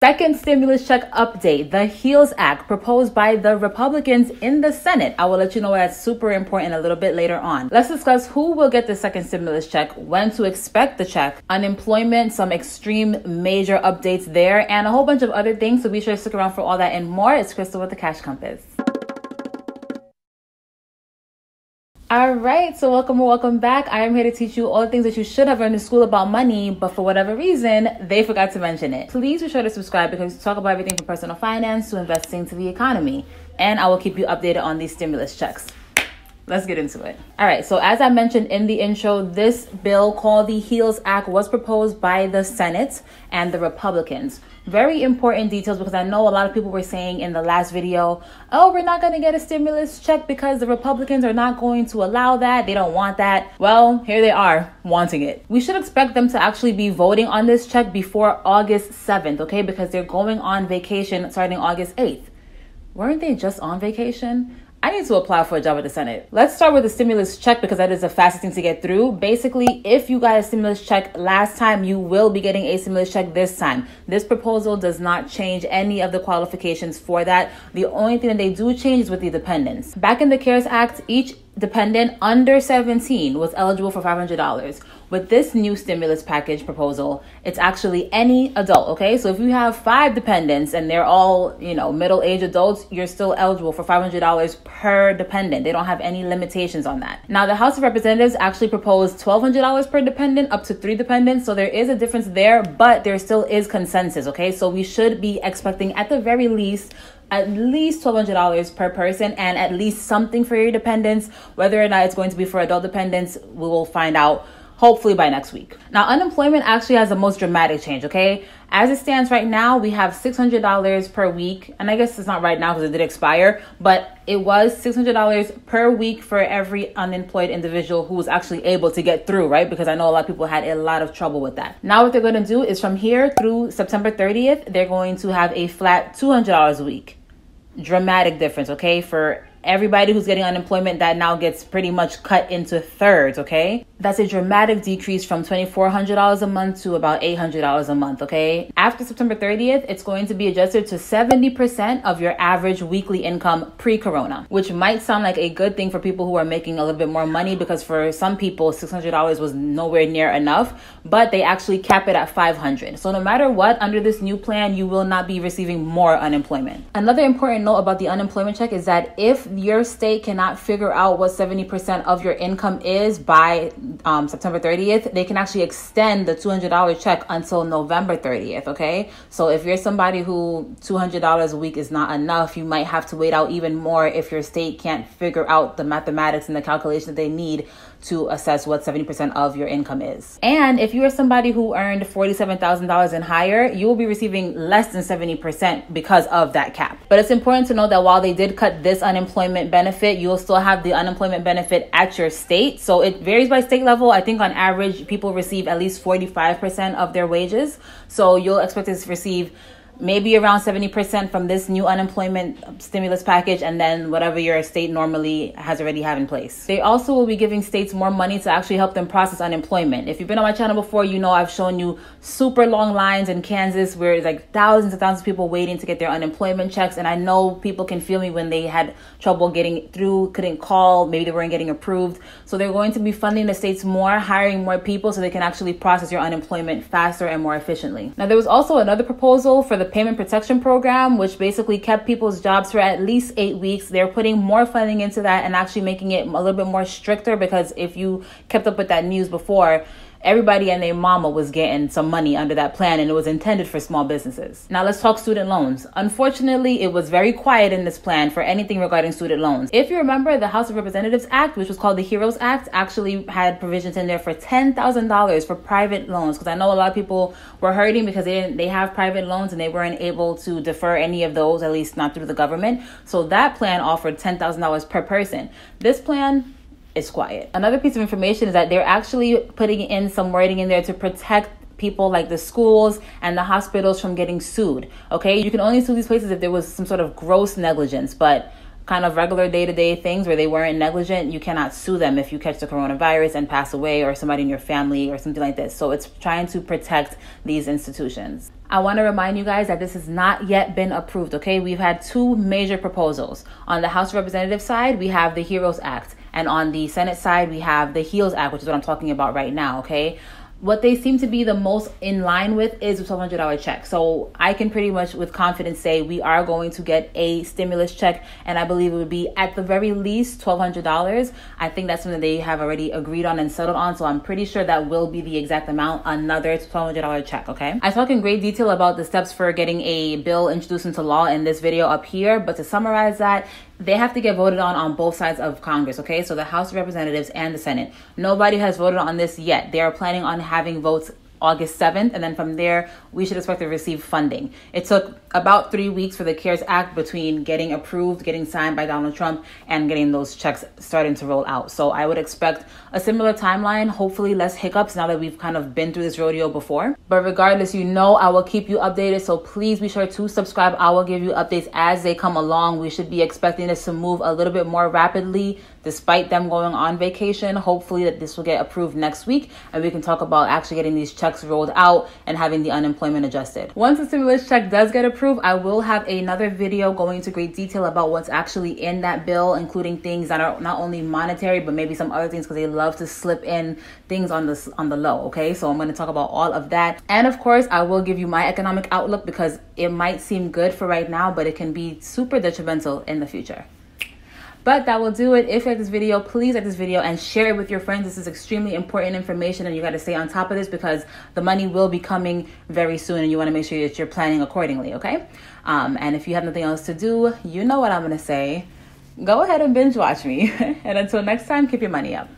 Second stimulus check update, the HEALS Act proposed by the Republicans in the Senate. I will let you know that's super important a little bit later on. Let's discuss who will get the second stimulus check, when to expect the check, unemployment, some extreme major updates there, and a whole bunch of other things. So be sure to stick around for all that and more. It's Crystal with the Cash Compass. All right, so welcome back. I am here to teach you all the things that you should have learned in school about money, but for whatever reason, they forgot to mention it. Please be sure to subscribe because we talk about everything from personal finance to investing to the economy. And I will keep you updated on these stimulus checks. Let's get into it. All right, so as I mentioned in the intro, this bill called the HEALS Act was proposed by the Senate and the Republicans. Very important details because I know a lot of people were saying in the last video, oh, we're not going to get a stimulus check because the Republicans are not going to allow that. They don't want that. Well, here they are wanting it. We should expect them to actually be voting on this check before August 7th, okay? Because they're going on vacation starting August 8th. Weren't they just on vacation? I need to apply for a job at the Senate. Let's start with the stimulus check because that is the fastest thing to get through. Basically, if you got a stimulus check last time, you will be getting a stimulus check this time. This proposal does not change any of the qualifications for that. The only thing that they do change is with the dependents. Back in the CARES Act, each dependent under 17 was eligible for $500. With this new stimulus package proposal, it's actually any adult, okay? So if you have 5 dependents and they're all, middle-aged adults, you're still eligible for $500 per dependent. They don't have any limitations on that. Now, the House of Representatives actually proposed $1,200 per dependent up to 3 dependents. So there is a difference there, but there still is consensus, okay? So we should be expecting at the very least at least $1,200 per person and at least something for your dependents. Whether or not it's going to be for adult dependents, we will find out hopefully by next week. Now, unemployment actually has the most dramatic change, okay? As it stands right now, we have $600 per week. And I guess it's not right now because it did expire, but it was $600 per week for every unemployed individual who was actually able to get through, right? Because I know a lot of people had a lot of trouble with that. Now, what they're going to do is from here through September 30th, they're going to have a flat $200 a week. Dramatic difference, okay? For everybody who's getting unemployment, that now gets pretty much cut into thirds, okay? That's a dramatic decrease from $2,400 a month to about $800 a month, okay? After September 30th, it's going to be adjusted to 70% of your average weekly income pre-corona, which might sound like a good thing for people who are making a little bit more money because for some people, $600 was nowhere near enough, but they actually cap it at $500. So no matter what, under this new plan, you will not be receiving more unemployment. Another important note about the unemployment check is that if your state cannot figure out what 70% of your income is by September 30th, they can actually extend the $200 check until November 30th, okay? So if you're somebody who $200 a week is not enough, you might have to wait out even more if your state can't figure out the mathematics and the calculation that they need to assess what 70% of your income is. And if you are somebody who earned $47,000 and higher, you will be receiving less than 70% because of that cap. But it's important to know that while they did cut this unemployment benefit, you'll still have the unemployment benefit at your state. So it varies by state level. I think on average, people receive at least 45% of their wages. So you'll expect to receive maybe around 70% from this new unemployment stimulus package, and then whatever your state normally has already have in place. They also will be giving states more money to actually help them process unemployment. If you've been on my channel before, you know I've shown you super long lines in Kansas where it's like thousands and thousands of people waiting to get their unemployment checks. And I know people can feel me when they had trouble getting through, couldn't call, maybe they weren't getting approved. So they're going to be funding the states more, hiring more people so they can actually process your unemployment faster and more efficiently. Now, there was also another proposal for the Payment Protection Program, which basically kept people's jobs for at least 8 weeks. They're putting more funding into that and actually making it a little bit more stricter, because if you kept up with that news before, everybody and their mama was getting some money under that plan, and it was intended for small businesses. Now let's talk student loans. Unfortunately, it was very quiet in this plan for anything regarding student loans. If you remember, the House of Representatives Act, which was called the HEROES Act, actually had provisions in there for $10,000 for private loans, because I know a lot of people were hurting because they have private loans and they weren't able to defer any of those, at least not through the government. So that plan offered $10,000 per person. This plan, it's quiet. Another piece of information is that they're actually putting in some wording in there to protect people like the schools and the hospitals from getting sued. Okay, you can only sue these places if there was some sort of gross negligence, but kind of regular day-to-day things where they weren't negligent, you cannot sue them if you catch the coronavirus and pass away, or somebody in your family or something like this. So it's trying to protect these institutions. I want to remind you guys that this has not yet been approved, okay? We've had two major proposals. On the House of Representatives side, we have the HEROES Act. And on the Senate side, we have the HEALS Act, which is what I'm talking about right now, okay? What they seem to be the most in line with is a $1,200 check. So I can pretty much with confidence say we are going to get a stimulus check, and I believe it would be at the very least $1,200. I think that's something they have already agreed on and settled on, so I'm pretty sure that will be the exact amount, another $1,200 check, okay? I talk in great detail about the steps for getting a bill introduced into law in this video up here, but to summarize that, they have to get voted on both sides of Congress, okay? So the House of Representatives and the Senate. Nobody has voted on this yet. They are planning on having votes August 7th, and then from there, we should expect to receive funding. It took about 3 weeks for the CARES Act between getting approved, getting signed by Donald Trump, and getting those checks starting to roll out. So I would expect a similar timeline, hopefully less hiccups now that we've kind of been through this rodeo before. But regardless, you know I will keep you updated, so please be sure to subscribe. I will give you updates as they come along. We should be expecting this to move a little bit more rapidly despite them going on vacation. Hopefully that this will get approved next week, and we can talk about actually getting these checks rolled out and having the unemployment adjusted. Once the stimulus check does get approved, I will have another video going into great detail about what's actually in that bill, including things that are not only monetary, but maybe some other things, because they love to slip in things on the low, okay? So I'm going to talk about all of that. And of course, I will give you my economic outlook, because it might seem good for right now, but it can be super detrimental in the future. But that will do it. If you like this video, please like this video and share it with your friends. This is extremely important information, and you got to stay on top of this because the money will be coming very soon, and you want to make sure that you're planning accordingly, okay? And if you have nothing else to do, you know what I'm going to say. Go ahead and binge watch me. And until next time, keep your money up.